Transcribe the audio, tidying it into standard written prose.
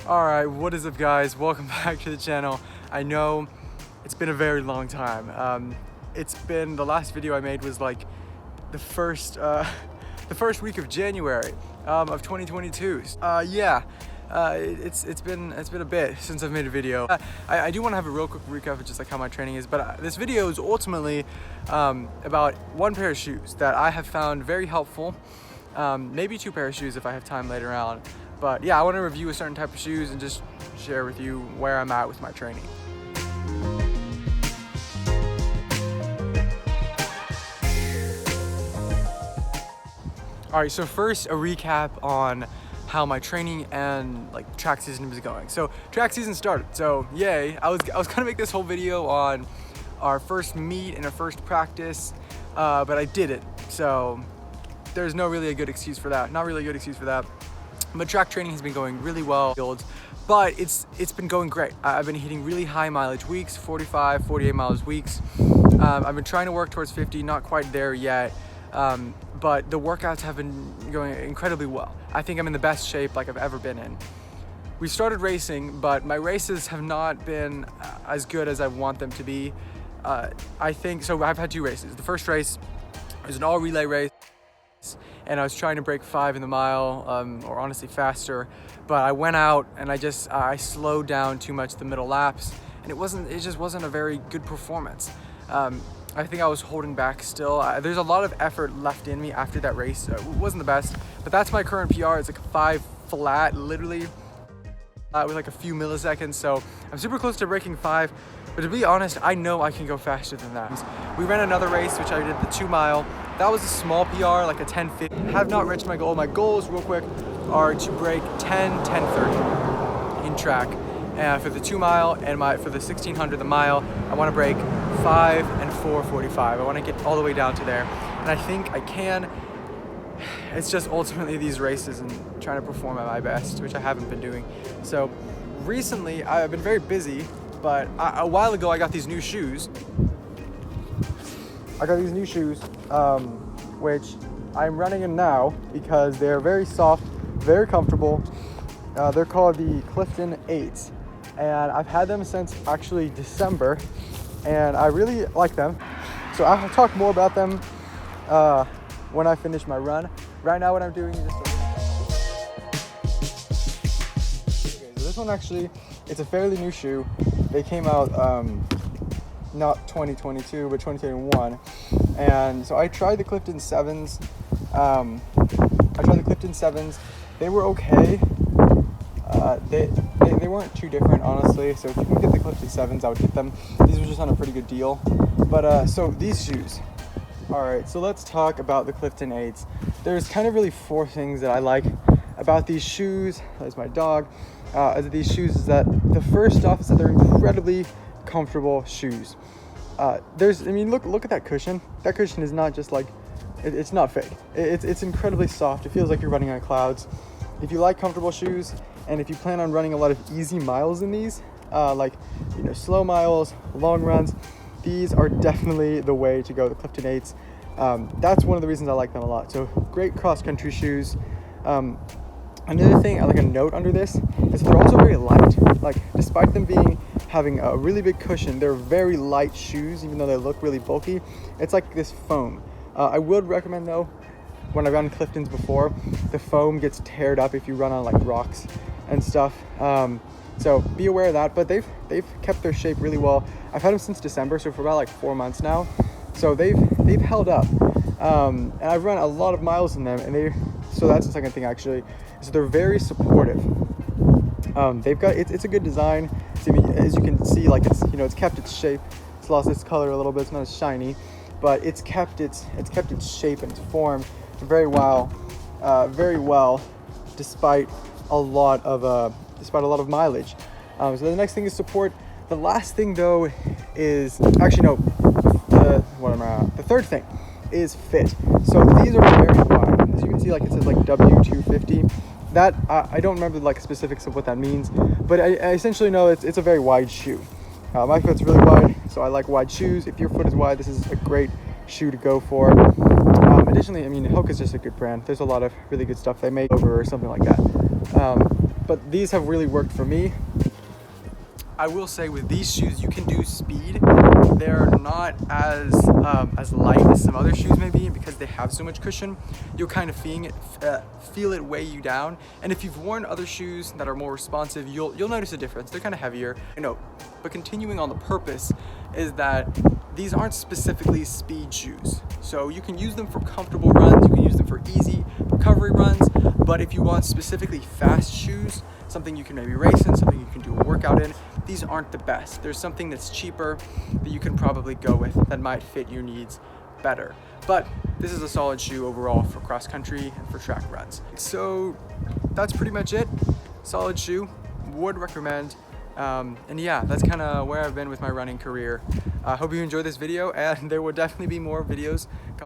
Alright, what is up guys? Welcome back to the channel. I know it's been a very long time. The last video I made was like the first week of January of 2022. It's been a bit since I've made a video. I do want to have a real quick recap of just like how my training is, but this video is ultimately about one pair of shoes that I have found very helpful. Maybe two pair of shoes if I have time later on. But yeah, I want to review a certain type of shoes and just share with you where I'm at with my training. All right, so first a recap on how my training and like track season is going. So track season started, so yay. I was gonna make this whole video on our first meet and our first practice, but I didn't. So there's not really a good excuse for that. But track training has been going really well, but it's been going great. I've been hitting really high mileage weeks, 45, 48 miles weeks. I've been trying to work towards 50, not quite there yet, but the workouts have been going incredibly well. I think I'm in the best shape like I've ever been in. We started racing, but my races have not been as good as I want them to be. I think, so I've had two races. The first race was an all relay race, and I was trying to break 5 in the mile, or honestly faster, but I went out and I slowed down too much the middle laps, and it just wasn't a very good performance. I think I was holding back still. There's a lot of effort left in me after that race. It wasn't the best, but that's my current PR. It's like a 5 flat, literally, with like a few milliseconds. So I'm super close to breaking 5, but to be honest, I know I can go faster than that. We ran another race, which I did the 2 mile. That was a small PR, like a 10:50. Have not reached my goal. My goals, real quick, are to break 10:30 in track for the 2 mile, and for the 1600 the mile, I want to break 5 and 4:45. I want to get all the way down to there, and I think I can. It's just ultimately these races and trying to perform at my best, which I haven't been doing. So recently, I've been very busy, but a while ago I got these new shoes. Which I'm running in now because they're very soft, very comfortable. They're called the Clifton 8s, and I've had them since actually December, and I really like them. So I'll talk more about them when I finish my run. Right now what I'm doing is okay, so this one actually, it's a fairly new shoe. They came out not 2022 but 2021, and so I tried the Clifton 7s. They were okay. They weren't too different, honestly, so if you can get the Clifton 7s, I would get them. These were just on a pretty good deal. But so these shoes. Alright, so let's talk about the Clifton 8s. There's kind of really 4 things that I like about these shoes. There's my dog. These shoes is that the first off is that they're incredibly comfortable shoes. Look at that cushion. That cushion is not just like, it's not fake. It's incredibly soft. It feels like you're running on clouds. If you like comfortable shoes, and if you plan on running a lot of easy miles in these, slow miles, long runs, these are definitely the way to go, the Clifton 8s. That's one of the reasons I like them a lot. So great cross-country shoes. Another thing, like a note under this, is they're also very light. Like, despite them having a really big cushion, they're very light shoes, even though they look really bulky. It's like this foam. I would recommend though, when I've run Cliftons before, the foam gets teared up if you run on like rocks and stuff. So be aware of that, but they've kept their shape really well. I've had them since December, so for about like 4 months now. So they've held up. And I've run a lot of miles in them, and so that's the second thing actually, is they're very supportive. It's a good design. So, as you can see, like it's kept its shape. It's lost its color a little bit. It's not as shiny, but it's kept its shape and its form very well, despite a lot of mileage. So the next thing is support. The last thing though is the third thing is fit. So these are very wide. As you can see, like it says like W250. That I don't remember like specifics of what that means, but I essentially know it's a very wide shoe. My foot's really wide, so I like wide shoes. If your foot is wide, this is a great shoe to go for. Additionally, HOKA is just a good brand. There's a lot of really good stuff they make over or something like that. but these have really worked for me. I will say with these shoes, you can do speed. They're not as light as some other shoes may be, and because they have so much cushion, you'll kind of feel it weigh you down. And if you've worn other shoes that are more responsive, you'll notice a difference. They're kind of heavier, but continuing on the purpose is that these aren't specifically speed shoes. So you can use them for comfortable runs, you can use them for easy recovery runs, but if you want specifically fast shoes, something you can maybe race in, something you can do a workout in, these aren't the best. There's something that's cheaper that you can probably go with that might fit your needs better. But this is a solid shoe overall for cross country and for track runs. So that's pretty much it. Solid shoe, would recommend. And yeah, that's kind of where I've been with my running career. I hope you enjoyed this video, and there will definitely be more videos